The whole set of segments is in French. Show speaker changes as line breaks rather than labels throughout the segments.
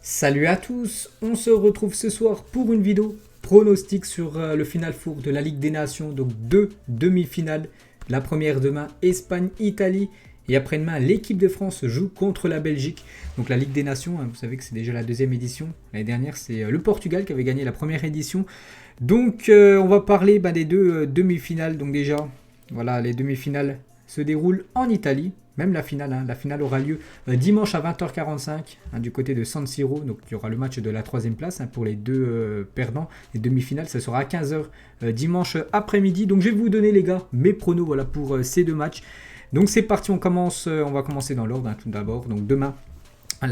Salut à tous, on se retrouve ce soir pour une vidéo pronostic sur le Final Four de la Ligue des Nations, donc deux demi-finales. La première demain, Espagne-Italie, et après-demain, l'équipe de France joue contre la Belgique. Donc la Ligue des Nations, vous savez que c'est déjà la deuxième édition. L'année dernière, c'est le Portugal qui avait gagné la première édition. Donc on va parler des deux demi-finales. Donc déjà, voilà, les demi-finales se déroulent en Italie. Même la finale aura lieu dimanche à 20h45 du côté de San Siro. Donc il y aura le match de la troisième place pour les deux perdants. Les demi-finales, ça sera à 15h dimanche après-midi. Donc je vais vous donner les gars mes pronos pour ces deux matchs. Donc c'est parti, on va commencer dans l'ordre tout d'abord. Donc demain,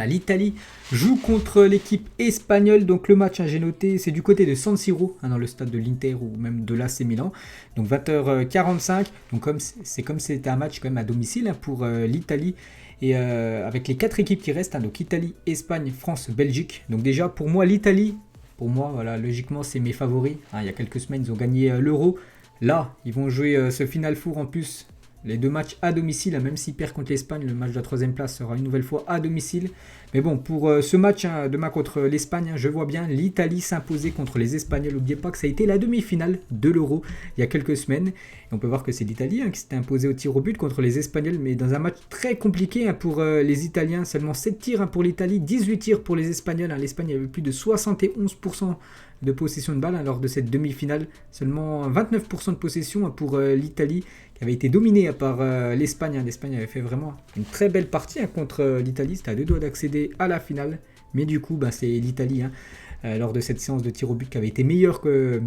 l'Italie joue contre l'équipe espagnole. Donc le match, j'ai noté, c'est du côté de San Siro, dans le stade de l'Inter ou même de l'AC Milan. Donc 20h45. Donc comme c'était un match quand même à domicile pour l'Italie. Et avec les quatre équipes qui restent, donc Italie, Espagne, France, Belgique. Donc déjà pour moi l'Italie, voilà, logiquement c'est mes favoris. Il y a quelques semaines ils ont gagné l'Euro. Là ils vont jouer ce Final Four en plus. Les deux matchs à domicile, même s'ils perdent contre l'Espagne, le match de la troisième place sera une nouvelle fois à domicile. Mais bon, pour ce match demain contre l'Espagne, je vois bien l'Italie s'imposer contre les Espagnols. N'oubliez pas que ça a été la demi-finale de l'Euro il y a quelques semaines. Et on peut voir que c'est l'Italie qui s'était imposée au tir au but contre les Espagnols, mais dans un match très compliqué pour les Italiens. Seulement 7 tirs pour l'Italie, 18 tirs pour les Espagnols. L'Espagne avait plus de 71% de possession de balle lors de cette demi-finale. Seulement 29% de possession pour l'Italie, qui avait été dominée par l'Espagne. L'Espagne avait fait vraiment une très belle partie contre l'Italie. C'était à deux doigts d'accéder à la finale. Mais du coup, c'est l'Italie, lors de cette séance de tir au but, qui avait été meilleure que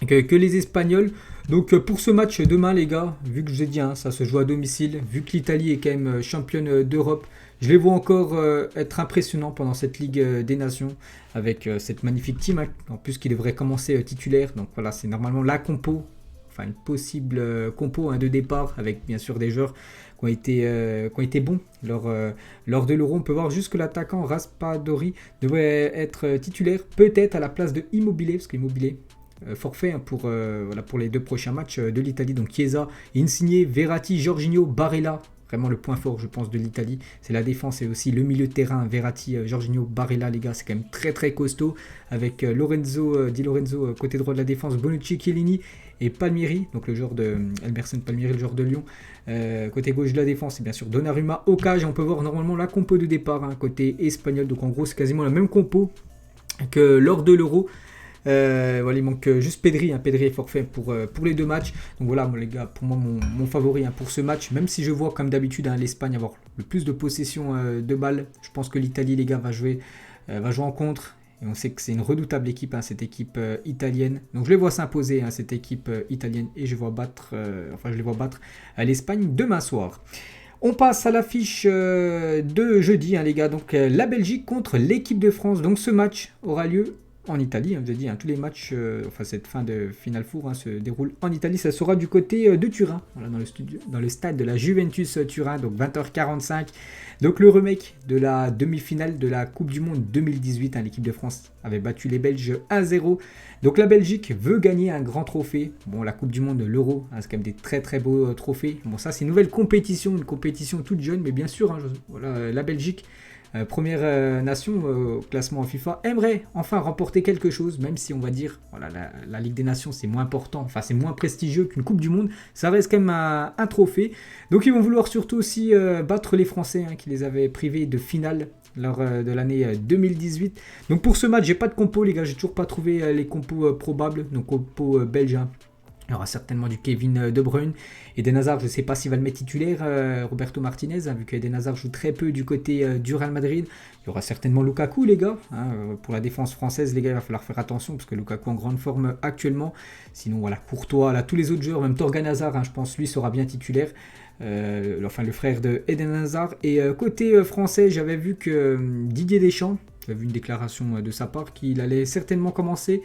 les Espagnols. Donc pour ce match demain les gars, vu que je vous ai dit, ça se joue à domicile, vu que l'Italie est quand même championne d'Europe, je les vois encore être impressionnants pendant cette Ligue des Nations, avec cette magnifique team, en plus qui devrait commencer titulaire. Donc voilà, c'est normalement la compo, enfin une possible compo de départ, avec bien sûr des joueurs qui ont été bons lors de l'Euro. On peut voir juste que l'attaquant Raspadori devrait être titulaire, peut-être à la place de Immobile, parce qu'Immobile forfait pour les deux prochains matchs de l'Italie. Donc Chiesa, Insigne, Verratti, Jorginho, Barella. Vraiment le point fort, je pense, de l'Italie, c'est la défense et aussi le milieu de terrain. Verratti, Jorginho, Barella, les gars, c'est quand même très très costaud. Avec Di Lorenzo côté droit de la défense, Bonucci, Chiellini et Palmieri, donc le joueur de Emerson Palmieri, le joueur de Lyon. Côté gauche de la défense, c'est bien sûr Donnarumma, Okage. On peut voir normalement la compo de départ côté espagnol. Donc en gros, c'est quasiment la même compo que lors de l'Euro. Il manque juste Pedri. Pedri est forfait pour les deux matchs. Donc voilà, les gars, pour moi, mon favori pour ce match, même si je vois comme d'habitude l'Espagne avoir le plus de possession de balles, je pense que l'Italie, les gars, va jouer en contre. Et on sait que c'est une redoutable équipe, cette équipe italienne. Donc je les vois s'imposer, cette équipe italienne, et je les vois battre l'Espagne demain soir. On passe à l'affiche de jeudi, les gars. Donc la Belgique contre l'équipe de France. Donc ce match aura lieu en Italie, je vous ai dit, tous les matchs, cette fin de Final Four se déroule en Italie. Ça sera du côté de Turin, dans le stade de la Juventus Turin, donc 20h45. Donc le remake de la demi-finale de la Coupe du Monde 2018, l'équipe de France avait battu les Belges 1-0. Donc la Belgique veut gagner un grand trophée. Bon, la Coupe du Monde, l'Euro, c'est quand même des très très beaux trophées. Bon, ça c'est une nouvelle compétition, une compétition toute jeune, mais bien sûr, la Belgique, première nation au classement FIFA, aimerait enfin remporter quelque chose, même si on va dire la Ligue des Nations c'est moins important, c'est moins prestigieux qu'une Coupe du Monde, ça reste quand même un trophée. Donc ils vont vouloir surtout aussi battre les Français qui les avaient privés de finale lors de l'année 2018. Donc pour ce match, j'ai pas de compo les gars, j'ai toujours pas trouvé les compos probables, donc compo belge. Il y aura certainement du Kevin De Bruyne. Eden Hazard, je ne sais pas s'il va le mettre titulaire, Roberto Martinez, vu qu'Eden Hazard joue très peu du côté du Real Madrid. Il y aura certainement Lukaku, les gars. Pour la défense française, les gars, il va falloir faire attention, parce que Lukaku en grande forme actuellement. Sinon, Courtois, tous les autres joueurs, même Torgan Hazard, je pense, lui, sera bien titulaire. Le frère de Eden Hazard. Et côté français, j'avais vu que Didier Deschamps, j'avais vu une déclaration de sa part, qu'il allait certainement commencer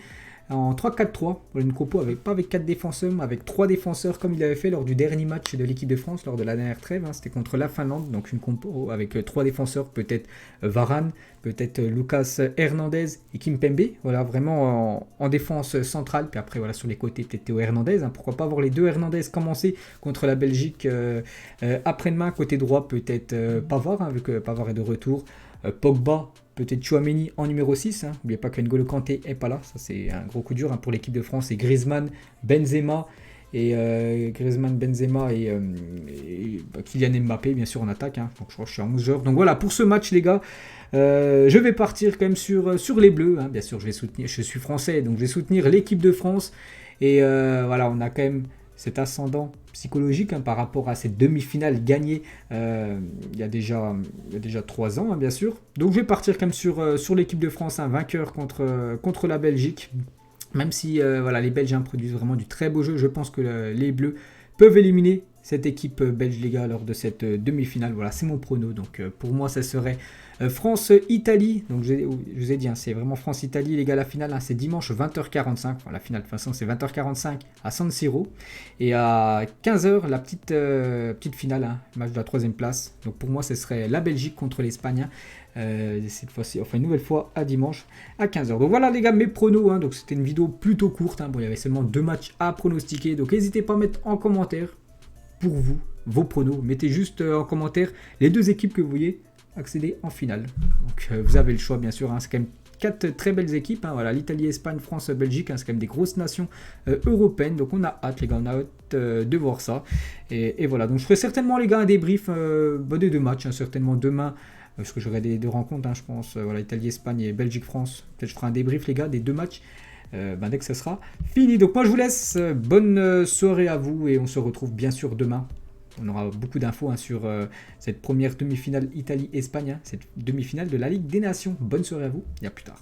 en 3-4-3, une compo pas avec 4 défenseurs, mais avec 3 défenseurs, comme il avait fait lors du dernier match de l'équipe de France, lors de la dernière trêve, c'était contre la Finlande. Donc une compo avec 3 défenseurs, peut-être Varane, peut-être Lucas Hernandez et Kimpembe, vraiment en défense centrale. Puis après, sur les côtés, peut-être Théo Hernandez, pourquoi pas avoir les deux Hernandez commencer contre la Belgique après-demain. Côté droit, peut-être Pavard, vu que Pavard est de retour. Pogba, peut-être Tchouaméni en numéro 6. N'oubliez pas que N'Golo Kanté n'est pas là. Ça, c'est un gros coup dur pour l'équipe de France. Et Griezmann, Benzema et Kylian Mbappé, bien sûr, en attaque. Donc, je crois que je suis à 11 joueurs. Donc voilà, pour ce match, les gars, je vais partir quand même sur les Bleus. Bien sûr, je suis français, donc je vais soutenir l'équipe de France. Et voilà, on a quand même cet ascendant psychologique par rapport à cette demi-finale gagnée il y a déjà 3 ans, bien sûr. Donc je vais partir quand même sur l'équipe de France, vainqueur contre la Belgique. Même si voilà, les Belges produisent vraiment du très beau jeu, je pense que les Bleus peuvent éliminer cette équipe belge, les gars, lors de cette demi-finale. Voilà, c'est mon prono. Donc pour moi, ça serait France-Italie. Donc je vous ai dit, c'est vraiment France-Italie, les gars, la finale. C'est dimanche 20h45. Enfin, la finale, de toute façon, c'est 20h45 à San Siro. Et à 15h, la petite finale, match de la 3e place. Donc pour moi, ce serait la Belgique contre l'Espagne. Cette fois-ci, enfin une nouvelle fois à dimanche à 15h. Donc voilà les gars, mes pronos. Donc c'était une vidéo plutôt courte. Bon, il y avait seulement 2 matchs à pronostiquer. Donc n'hésitez pas à mettre en commentaire pour vous vos pronos. Mettez juste en commentaire les 2 équipes que vous voyez accéder en finale. Donc vous avez le choix bien sûr. C'est quand même 4 très belles équipes. Voilà, l'Italie, Espagne, France, Belgique. C'est quand même des grosses nations européennes. Donc on a hâte les gars, on a hâte de voir ça. Et voilà, donc je ferai certainement les gars un débrief des 2 matchs. Certainement demain. Parce que j'aurai des 2 rencontres, je pense. Voilà, Italie, Espagne et Belgique, France. Peut-être je ferai un débrief les gars des 2 matchs. Dès que ça sera fini. Donc moi je vous laisse, bonne soirée à vous et on se retrouve bien sûr demain. On aura beaucoup d'infos sur cette première demi-finale Italie-Espagne, cette demi-finale de la Ligue des Nations. Bonne soirée à vous et à plus tard.